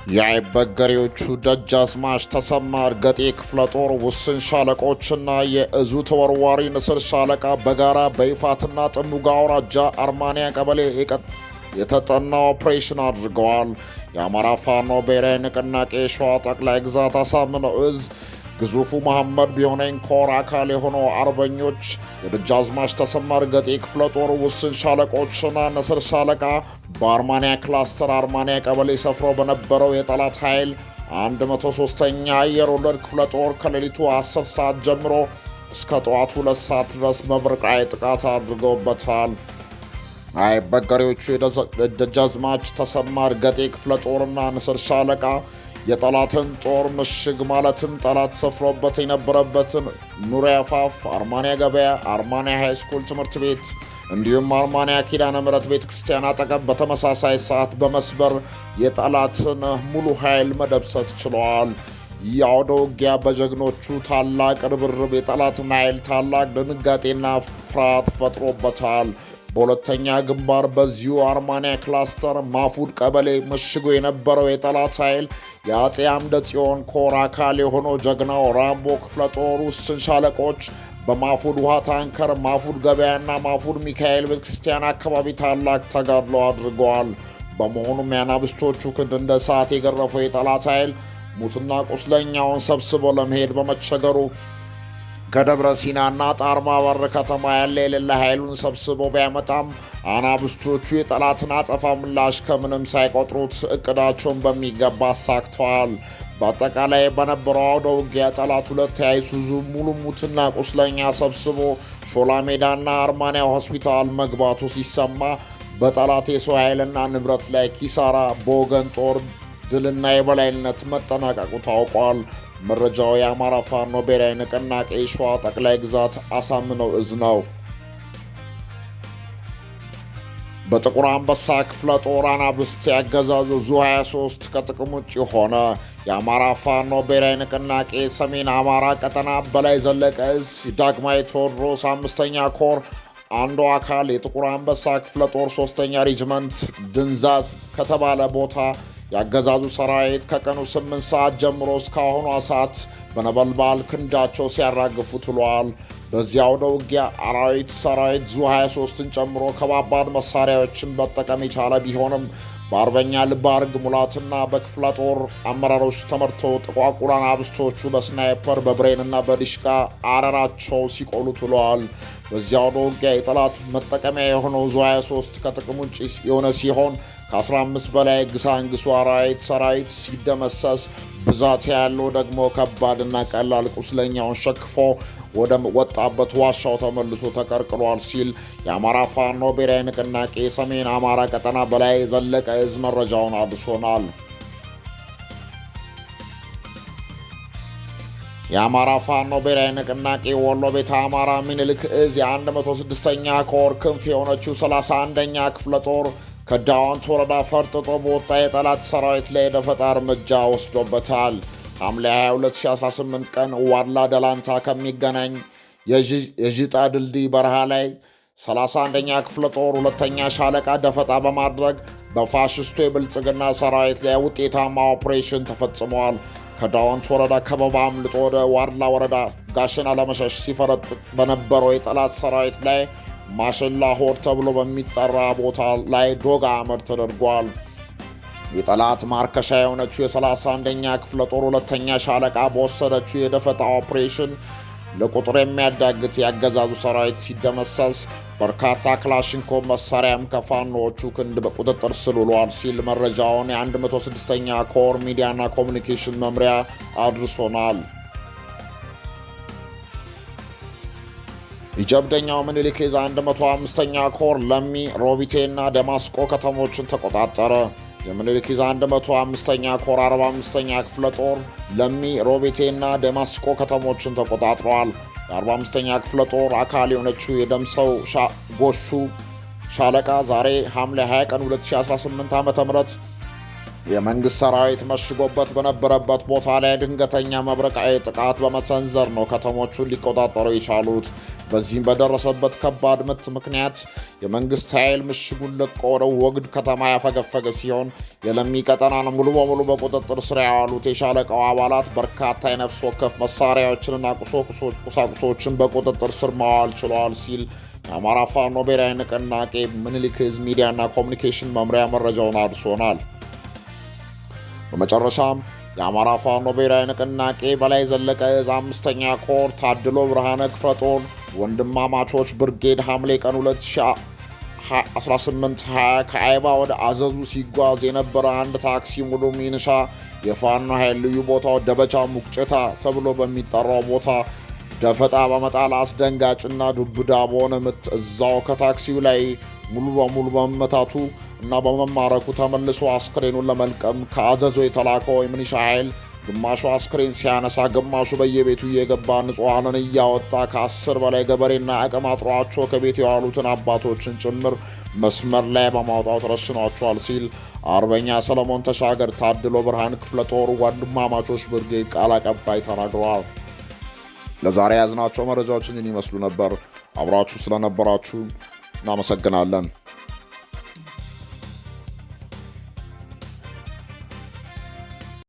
የአይበገሬዎቹ ደጃዝማች ተሰማ እርገጤ ክፍለ ጦር ውስን ሻለቆችና የእዙ ተወርዋሪ ንስር ሻለቃ በጋራ በይፋትና ጥሙጋ አውራጃ አርማንያ ቀበሌ የተጠና ኦፕሬሽን አድርገዋል። የአማራ ፋኖ ብሔራዊ ንቅናቄ ሸዋ ጠቅላይ ግዛት አሳምነው እዝ ግዙፉ መሐመድ ቢሆነኝ ኮር አካል የሆነው አርበኞች የደጃዝማች ተሰማ እርገጤ ክፍለ ጦር ውስን ሻለቆችና ንስር ሻለቃ በአርማንያ ክላስተር አርማንያ ቀበሌ ሰፍሮ በነበረው የጠላት ኃይል 103ኛ አየር ወለድ ክፍለ ጦር ከሌሊቱ 10 ሰዓት ጀምሮ እስከ ጠዋቱ 2 ሰዓት ድረስ መብረቃዊ ጥቃት አድርገውበታል። አይበገሬዎቹ የደጃዝማች ተሰማ እርገጤ ክፍለ ጦርና ንስር ሻለቃ የጠላትን ጦር ምሽግ ማለትም ጠላት ሰፍሮበት የነበረበትን ኑሪያ አፋፍ፣ አርማንያ ገበያ፣ አርማንያ ሃይስኩል ትምህርት ቤት እንዲሁም አርማንያ ኪዳነ ምሕረት ቤተ ክርስቲያን አጠገብ በተመሳሳይ ሰዓት በመስበር የጠላትን ሙሉ ኃይል መደብሰስ ችለዋል። ይህ አውደ ውጊያ በጀግኖቹ ታላቅ ርብርብ የጠላትን ኃይል ታላቅ ድንጋጤና ፍርሃት ፈጥሮበታል። በሁለተኛ ግንባር በዚሁ አርማንያ ክላስተር ማፉድ ቀበሌ መሽጎ የነበረው የጠላት ኃይል የአጼ አምደ ጽዮን ኮር አካል የሆነው ጀግናው ራምቦ ክፍለ ጦር ውስን ሻለቆች በማፉድ ውሃ ታንከር፣ ማፉድ ገበያና ማፉድ ሚካኤል ቤተክርስቲያን አካባቢ ታላቅ ተጋድሎ አድርገዋል። በመሆኑም የአናብስቶቹ ክንድ እንደ ሰዓት የገረፈው የጠላት ኃይል ሙትና ቁስለኛውን ሰብስቦ ለመሄድ በመቸገሩ ከደብረ ሲናና ጣርማ በር ከተማ ያለ የሌለ ኃይሉን ሰብስቦ ቢያመጣም አናብስቶቹ የጠላትን አጸፋ ምላሽ ከምንም ሳይቆጥሩት እቅዳቸውን በሚገባ አሳክተዋል። በአጠቃላይ በነበረው አውደ ውጊያ ጠላት 2 አይሱዙ ሙሉ ሙትና ቁስለኛ ሰብስቦ ሾላ ሜዳና አርማንያ ሆስፒታል መግባቱ ሲሰማ በጠላት የሰው ኃይልና ንብረት ላይ ኪሳራ፣ በወገን ጦር ድልና የበላይነት መጠናቀቁ ታውቋል። መረጃው የአማራ ፋኖ ብሔራዊ ንቅናቄ ሸዋ ጠቅላይ ግዛት አሳምነው እዝ ነው። በጥቁር አንበሳ ክፍለ ጦር አናብስት ያገዛዙ ዙ 23 ከጥቅም ውጭ ሆነ። የአማራ ፋኖ ብሔራዊ ንቅናቄ ሰሜን አማራ ቀጠና በላይ ዘለቀ እዝ ዳግማዊ ቴዎድሮስ 5ኛ ኮር አንዱ አካል የጥቁር አንበሳ ክፍለ ጦር 3ኛ ሬጅመንት ድንዛዝ ከተባለ ቦታ ያገዛዙ ሰራዊት ከቀኑ 8 ሰዓት ጀምሮ እስካሁኗ ሰዓት በነበልባል ክንዳቸው ሲያራግፉ ውለዋል። በዚያ አውደ ውጊያ አራዊት ሰራዊት ዙ 23ን ጨምሮ ከባባድ መሳሪያዎችን መጠቀም የቻለ ቢሆንም በአርበኛ ልባርግ ሙላትና በክፍለ ጦር አመራሮች ተመርቶ ጥቋቁር አናብስቶቹ በስናይፐር በብሬንና በዲሽቃ አረራቸው ሲቆሉ ውለዋል። በዚያ አውደ ውጊያ የጠላት መጠቀሚያ የሆነው ዙ 23 ከጥቅም ውጭ የሆነ ሲሆን ከ15 በላይ ግሳንግሱ አራዊት ሰራዊት ሲደመሰስ ብዛት ያለው ደግሞ ከባድና ቀላል ቁስለኛውን ሸክፎ ወደ ወጣበት ዋሻው ተመልሶ ተቀርቅሯል ሲል የአማራ ፋኖ ብሔራዊ ንቅናቄ ሰሜን አማራ ቀጠና በላይ ዘለቀ እዝ መረጃውን አድርሶናል። የአማራ ፋኖ ብሔራዊ ንቅናቄ ወሎ ቤተ አማራ ምኒልክ እዝ የ106ኛ ኮር ክንፍ የሆነችው 31ኛ ክፍለ ጦር ከዳዋንት ወረዳ ፈርጥጦ በወጣ የጠላት ሰራዊት ላይ የደፈጣ እርምጃ ወስዶበታል። ሐምሌ 22 2018 ቀን ዋላ ደላንታ ከሚገናኝ የዥጣ ድልድይ በረሃ ላይ 31ኛ ክፍለ ጦር 2ኛ ሻለቃ ደፈጣ በማድረግ በፋሽስቱ የብልጽግና ሰራዊት ላይ ውጤታማ ኦፕሬሽን ተፈጽመዋል። ከዳዋንት ወረዳ ከበባ አምልጦ ወደ ዋድላ ወረዳ ጋሽና ለመሸሽ ሲፈረጥጥ በነበረው የጠላት ሰራዊት ላይ ማሽላ ሆድ ተብሎ በሚጠራ ቦታ ላይ ዶግ አመድ ተደርጓል። የጠላት ማርከሻ የሆነችው የ31ኛ ክፍለ ጦር 2ኛ ሻለቃ በወሰደችው የደፈጣ ኦፕሬሽን ለቁጥር የሚያዳግት ያገዛዙ ሰራዊት ሲደመሰስ በርካታ ክላሽንኮቭ መሳሪያም ከፋኖዎቹ ክንድ በቁጥጥር ስር ውሏል ሲል መረጃውን የ106ኛ ኮር ሚዲያና ኮሚኒኬሽን መምሪያ አድርሶናል። የጀብደኛው ምኒልክ ዕዝ 105ኛ ኮር ለሚ፣ ሮቢቴና ደማስቆ ከተሞችን ተቆጣጠረ። የምኒልክ ዕዝ 105ኛ ኮር 45ኛ ክፍለ ጦር ለሚ፣ ሮቢቴና ደማስቆ ከተሞችን ተቆጣጥረዋል። የ45ኛ ክፍለ ጦር አካል የሆነችው የደምሰው ጎሹ ሻለቃ ዛሬ ሐምሌ 20 ቀን 2018 ዓ.ም የመንግስት ሰራዊት መሽጎበት በነበረበት ቦታ ላይ ድንገተኛ መብረቃዊ ጥቃት በመሰንዘር ነው ከተሞቹን ሊቆጣጠሩ የቻሉት። በዚህም በደረሰበት ከባድ ምት ምክንያት የመንግስት ኃይል ምሽጉን ለቆ ወደ ወግድ ከተማ ያፈገፈገ ሲሆን የለሚ ቀጠናን ሙሉ በሙሉ በቁጥጥር ስር ያዋሉት የሻለቃው አባላት በርካታ የነፍስ ወከፍ መሳሪያዎችንና ቁሳቁሶችን በቁጥጥር ስር ማዋል ችለዋል ሲል የአማራ ፋኖ ብሔራዊ ንቅናቄ ምኒልክ ዕዝ ሚዲያና ኮሚኒኬሽን መምሪያ መረጃውን አድርሶናል። በመጨረሻም የአማራ ፋኖ ብሔራዊ ንቅናቄ በላይ ዘለቀ ዕዝ 5ኛ ኮር ታድሎ ብርሃነ ክፍለ ጦር ወንድማማቾች ብርጌድ ሐምሌ ቀን 2018 ከአይባ ወደ አዘዙ ሲጓዝ የነበረ አንድ ታክሲ ሙሉ ሚኒሻ የፋኖ ኃይል ልዩ ቦታው ደበቻ ሙቅጨታ ተብሎ በሚጠራው ቦታ ደፈጣ በመጣል አስደንጋጭና ዱብዳ በሆነ ምት እዛው ከታክሲው ላይ ሙሉ በሙሉ በመመታቱ እና በመማረኩ ተመልሶ አስክሬኑን ለመልቀም ከአዘዞ የተላከው የሚኒሻ ኃይል ግማሹ አስክሬን ሲያነሳ፣ ግማሹ በየቤቱ እየገባ ንጹሐንን እያወጣ ከ10 በላይ ገበሬና አቅም አጥሯቸው ከቤት የዋሉትን አባቶችን ጭምር መስመር ላይ በማውጣት ረሽኗቸዋል ሲል አርበኛ ሰለሞን ተሻገር ታድሎ ብርሃን ክፍለ ጦር ወንድማማቾች ብርጌድ ቃል አቀባይ ተናግረዋል። ለዛሬ ያዝናቸው መረጃዎችን ይመስሉ ነበር። አብራችሁ ስለነበራችሁ እናመሰግናለን።